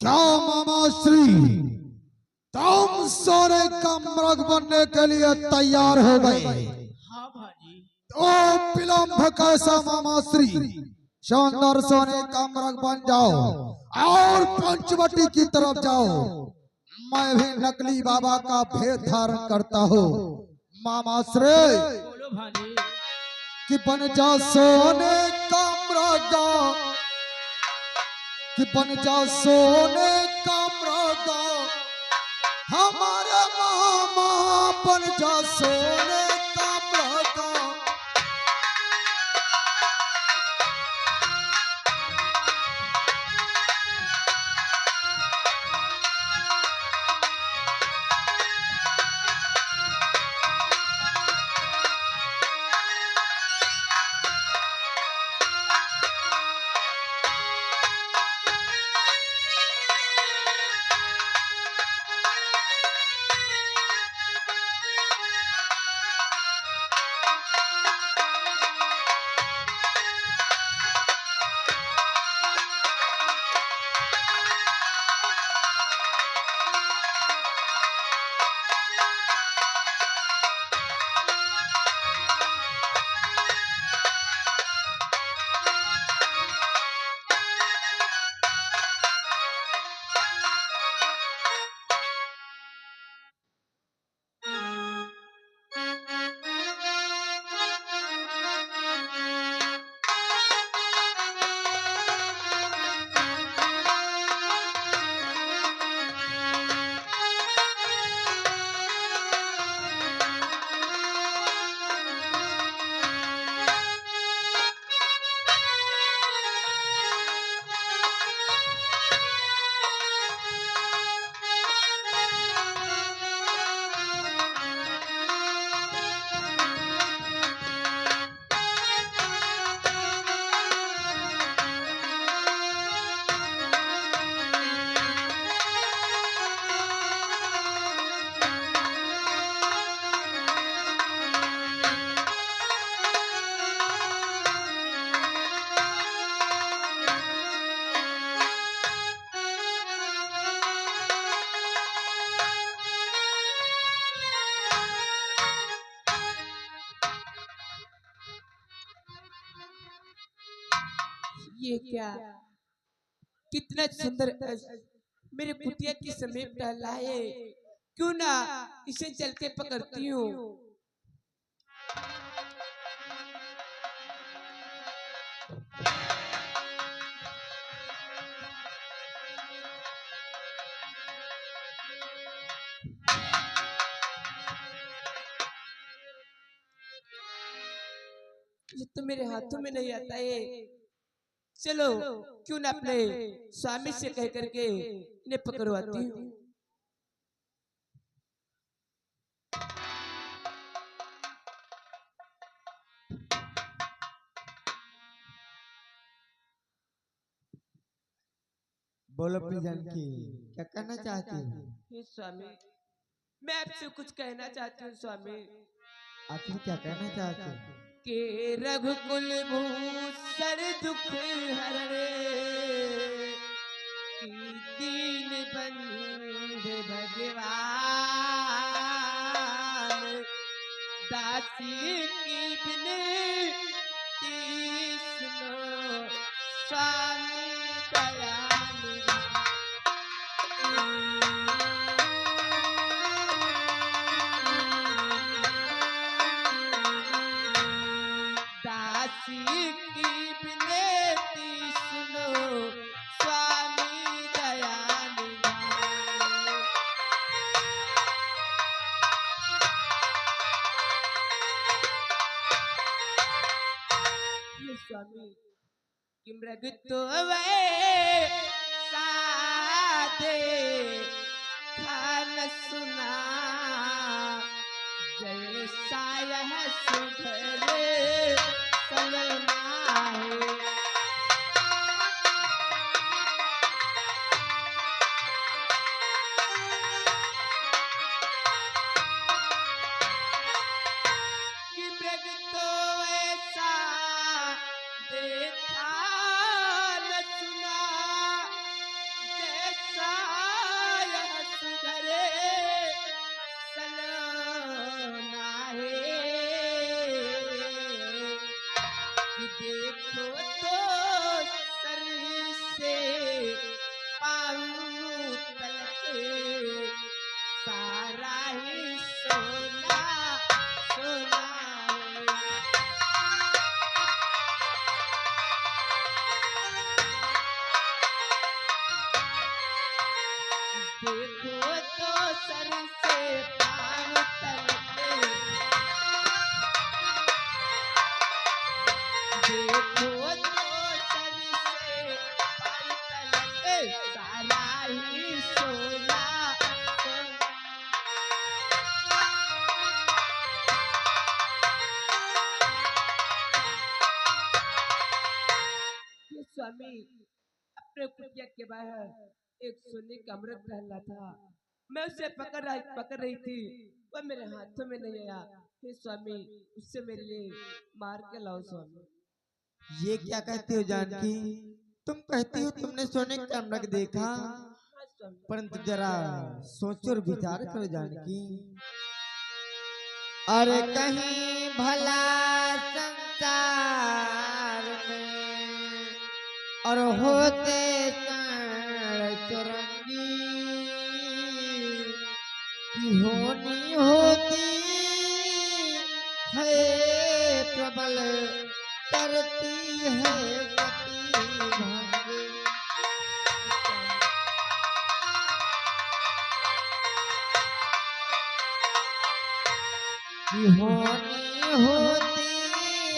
क्या मामा श्री तुम सोने का मृग बनने के लिए तैयार हो गए? हाँ भाजी। तो विलंब कैसा मामा श्री, शानदार सोने का मृग बन जाओ और पंचवटी की तरफ जाओ। मैं भी नकली बाबा का भेद धारण करता हूँ मामा श्री। बोलो भाजी। कि बन जा सोने का मृग, कि बन जा सोने का मृग, हमारे मामा बन जा सोने का मृग। ये क्या, कितना सुंदर मेरे कुटिया के समीप टहला है। क्यों ना इसे चल के पकड़ती हूँ। ये तो मेरे हाथों में नहीं आता है। चलो क्यों ना अपने स्वामी से कह करके इन्हें पकड़वाती हूँ। बोलो प्रिजन की क्या कहना चाहती हो? हे स्वामी, मैं आपसे कुछ कहना चाहती हूँ स्वामी। आखिर क्या कहना चाहती हो? के रघुकुल भूषण दुख हरणे, की दीन बंधु भगवान, दासी की विनती सुनो स्वामी दयालु। दासी की विनती सुनो स्वामी दयालु। ये स्वामी कि मृग तो वे साधे खान सुना, जैसा यह सुधरे सलना है। कि मृग तो ऐसा देखा न सुना, जैसा स्वामी अपने कुटिया के बाहर एक सोने का अमृत टहला था। मैं उसे पकड़ रही थी, वो मेरे हाथों में नहीं आया। हे स्वामी, उससे मेरे लिए मार के लाओ स्वामी। ये क्या कहती हो जानकी? तुम कहती हो तुमने सोने का अमृत देखा, हाँ स्वामी। परंतु जरा सोचो और विचार करो जानकी। अरे कहीं भला संसार में और होते चुरंगी की होनी होती है प्रबल, करती है गति भंग। की होनी होती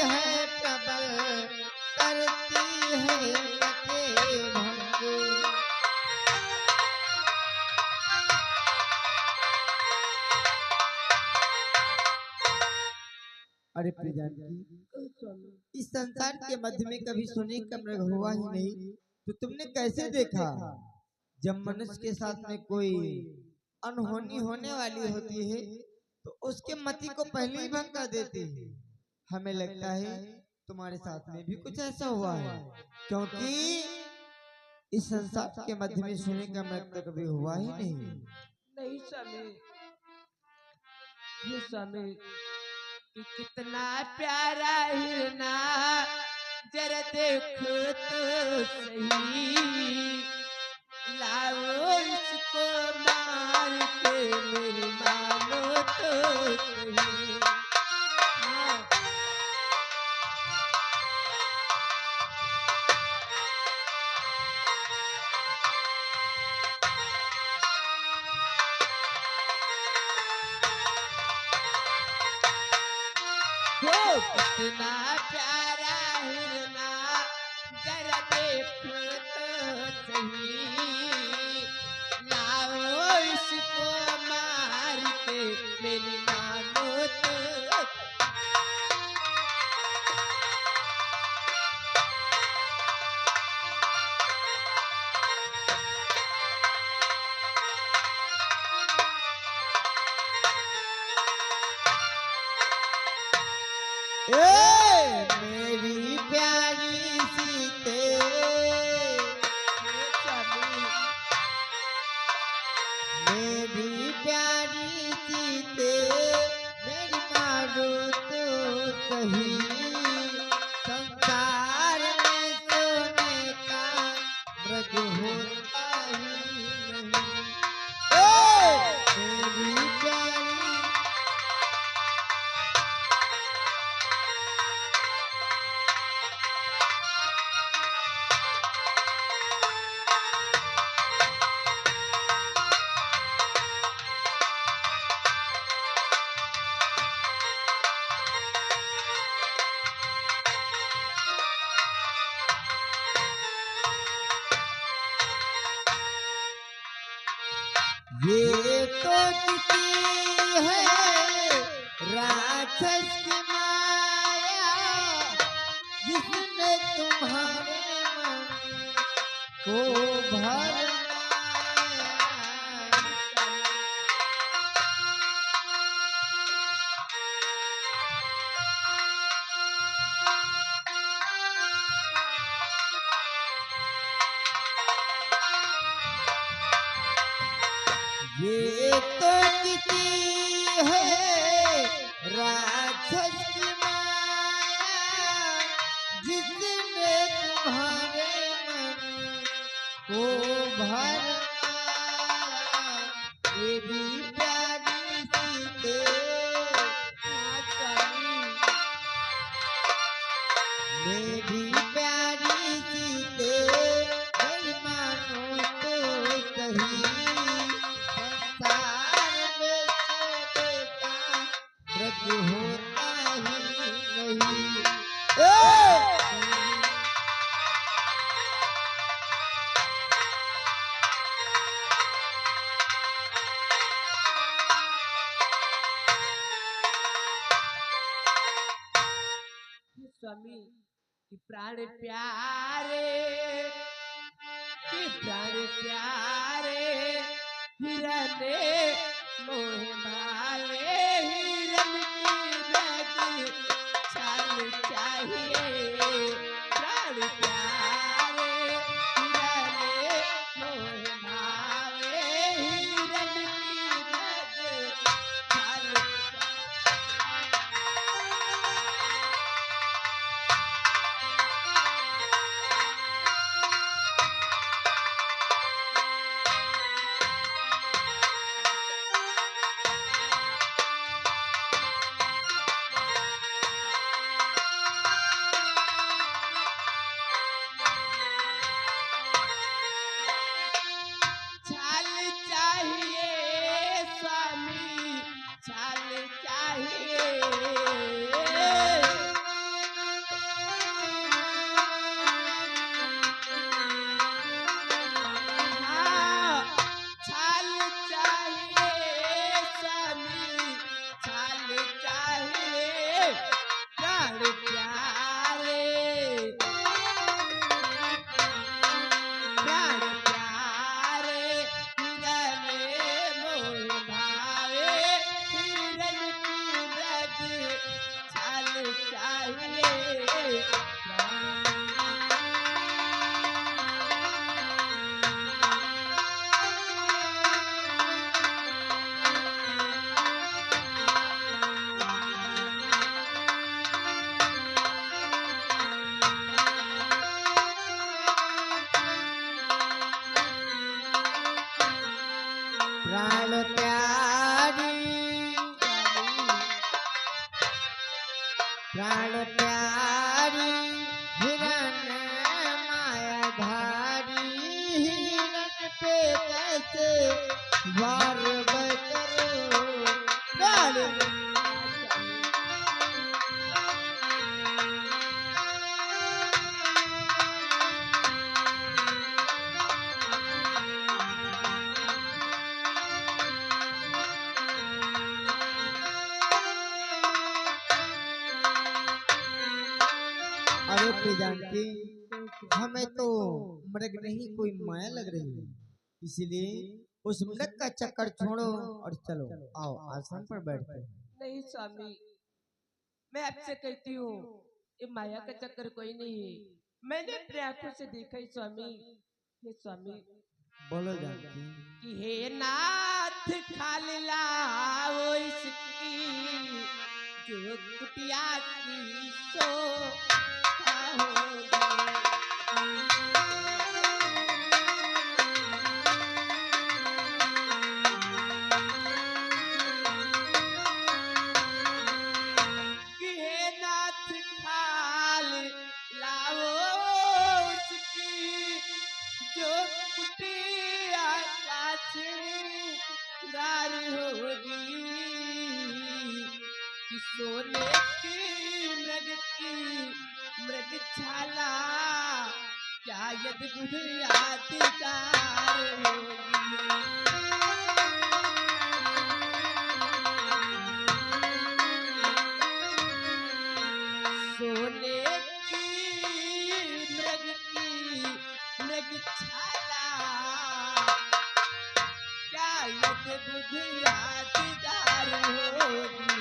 है प्रबल, करती है गति भंग। अरे प्रियजानकी, इस संसार के मध्य में कभी सोने का मृग हुआ ही नहीं, तो तुमने कैसे देखा? जब मनुष्य के साथ में कोई अनहोनी होने वाली होती है तो उसके मति को पहले ही भंग कर देती है। हमें लगता है तुम्हारे साथ में भी कुछ ऐसा हुआ है, क्योंकि इस संसार के मध्य में सोने का मृग तो कभी हुआ ही नहीं। नहीं स्वामी, हे स्वामी, कि कितना प्यारा हिरना, जरा देखो तो सही। लाओ इसको मार के मेरी मानो तो सही। हाँ। हो कितना प्यारा हिरना, जरा देखो तो सही। लाओ इसको मार के मेरी मानो तो। ए मेरी प्यारी सीते, मेरी प्यारी सीते, मेरी मारो तो सही। संसार में सोने का मृग होता ही नहीं। मेरी प्यारी ये तो किसी है राक्षस की माया, जिसने तुम्हारे मन को भरमाया। ये तो किसी है राक्षस की माया, जिसने तुम्हारे मन को भरमाया। मेरी प्यारी सीते, मेरी प्यारी सीते, मेरी मानो तो सही। संसार में सोने का मृग होता ही नहीं। स्वामी, कि प्राण प्यारे, कि प्राण प्यारे हिरन मोह भावे, हिरन की रग छाल चाहिए। प्राण प्यारे हिरन मोह भावे, हिरन की रग छाल छाल चाहिए स्वामी, छाल चाहिए। हाँ, छाल चाहिए स्वामी, छाल चाहिए। प्राण प्यारे, प्राण प्यारे हिरन मोह भावे, हिरन की रग छाल चाहिए। प्राण प्यारी, प्राण प्यारी हिरन मायाधारी, हिरन पे कैसे वार करो। प्राण अरे प्रियंकी, हमें तो मृग नहीं कोई माया लग रही है, इसलिए उस मृग का चक्कर छोड़ो और चलो आओ आसन पर बैठते हैं। नहीं स्वामी, मैं आपसे कहती हूँ ये माया का चक्कर कोई नहीं है। मैंने अपने आंखों से देखा ही स्वामी। हे स्वामी, बोलो जानकी। कि हे नाथ खाल लाओ इसकी, जो कुटिया की सो कि हे नाथ खाल लाओ उसकी, जो कुटिया का श्रृंगार होगी। कि सोने की मृग छाला क्या अद्भुत यादगार होगी। सोने की मृग छाला क्या अद्भुत यादगार होगी।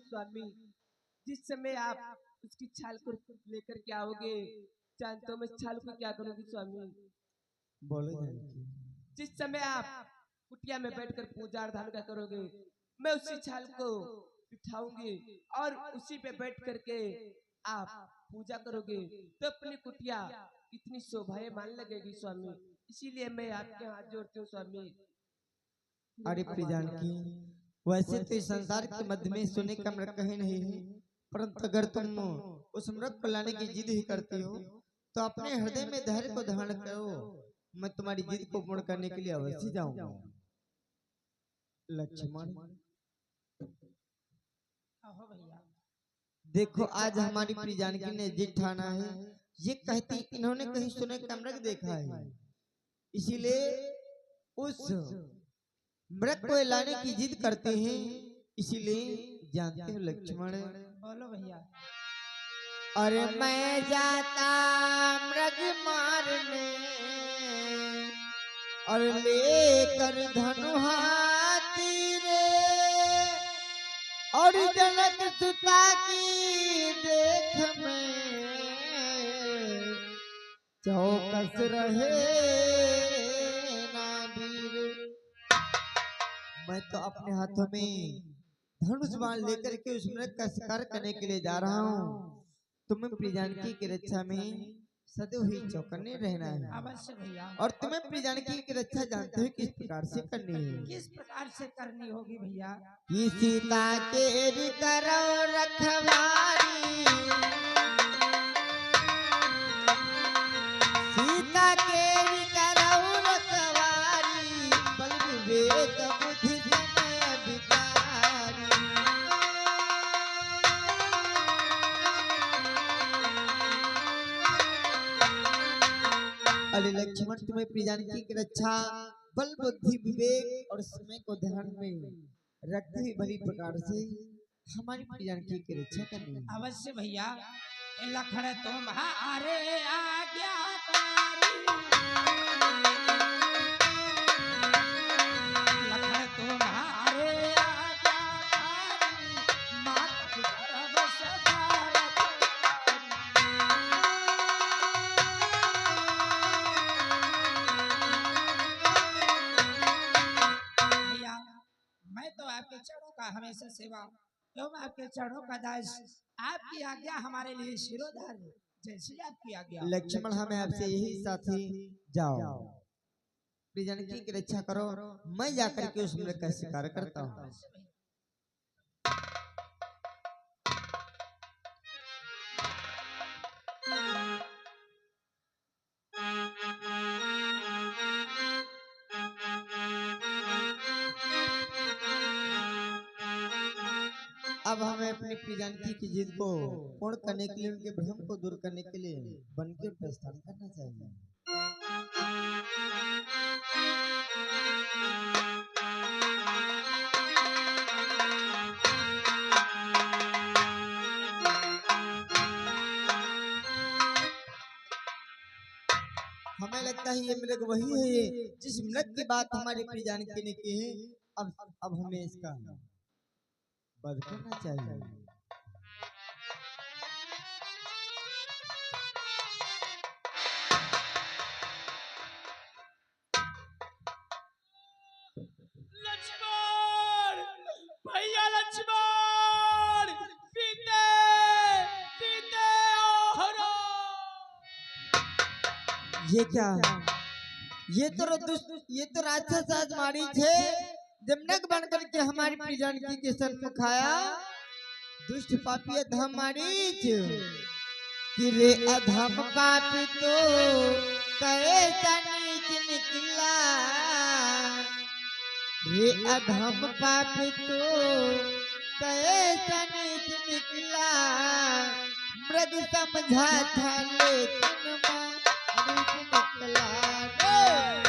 स्वामी, जिस समय आप उसकी छाल को लेकर के आओगे, जानते हो मैं छाल को क्या करूंगी स्वामी? बोलो जानकी। जिस समय आप कुटिया में बैठकर पूजा अर्धन का करोगे, मैं उसी छाल को बिठाऊंगी और उसी पे बैठ करके आप पूजा करोगे, तो अपनी कुटिया कितनी शोभायमान लगेगी स्वामी। इसीलिए मैं आपके हाथ जोड़ती हूँ स्वामी। अरे प्रियंकी, वैसे तो इस संसार के मध्य में सोने का मृग कहीं नहीं है, परंतु अगर तुम उस मृग को लाने की जिद ही करती हो तो अपने हृदय में धैर्य को धारण करो। मैं तुम्हारी जिद को पूर्ण करने के लिए अवश्य जाऊंगा। लक्ष्मण, देखो आज हमारी प्रिय जानकी ने जिद ठाना है। ये कहती इन्होंने कहीं सोने का मृग देखा है, इसीलिए उस मृग को लाने की जिद करते हैं, इसीलिए जानते हो लक्ष्मण। बोलो भैया। अरे मैं जाता मृग मारने और लेकर धनु हाथी रे, और जनक सुता की देख में चौकस रहे ना वीर। मैं तो अपने हाथों में धनुष बाण लेकर के उस मृग का शिकार करने के लिए जा रहा हूँ। तुम्हें प्रिय जानकी की रक्षा में सदैव ही चौकन्ने रहना है। अवश्य भैया। और तुम्हें प्रिय जानकी की रक्षा जानते हो किस प्रकार से करनी है। किस प्रकार से करनी होगी भैया? कि सीता के करो रखवारी, सीता के करो रखवारी, बल विवेक बुद्धि समय अधिकारी। अरे लक्ष्मण, तुम्हें प्रिय जानकी की रक्षा बल बुद्धि विवेक और समय को ध्यान में रखते हुए भली प्रकार से हमारी प्रिय जानकी की रक्षा करनी है। अवश्य भैया। लखन तुम्हारे आज्ञाकारी, लखन तुम्हारे आज्ञाकारी, माता पिता बस भैया। मैं तो आपके चरणों का हमेशा सेवा एवं आपके चरणों का दास। आपकी आज्ञा हमारे लिए शिरोधार है, जैसी आपकी आज्ञा। लक्ष्मण, हमें आपसे यही साथी, जाओ प्रिय जानकी की रक्षा करो, मैं जाकर के उस मृग का शिकार करता हूँ। अब हमें अपनी प्रिय जानकी की जिद को पूर्ण करने के लिए, उनके भ्रम को दूर करने के लिए बन के प्रस्थान करना चाहिए। हमें लगता है ये मृग वही है जिस मृग की बात हमारी प्रिय जानकी ने की है। अब हमें इसका वध करना चाहिए। लक्ष्मण भैया, लक्ष्मण सीते सीते ओहरो। ये क्या? ये तो राक्षस आजमारी थे, जब मृग बनकर के हमारी प्रिय जानकी के सर को खाया। दुष्ट पापी अधम मारीच, कि रे अधम पापी तो कैसा नीच निकला, रे अधम पापी तो कैसा नीच निकला। मृग समझा था लेकिन मारीच निकला रे।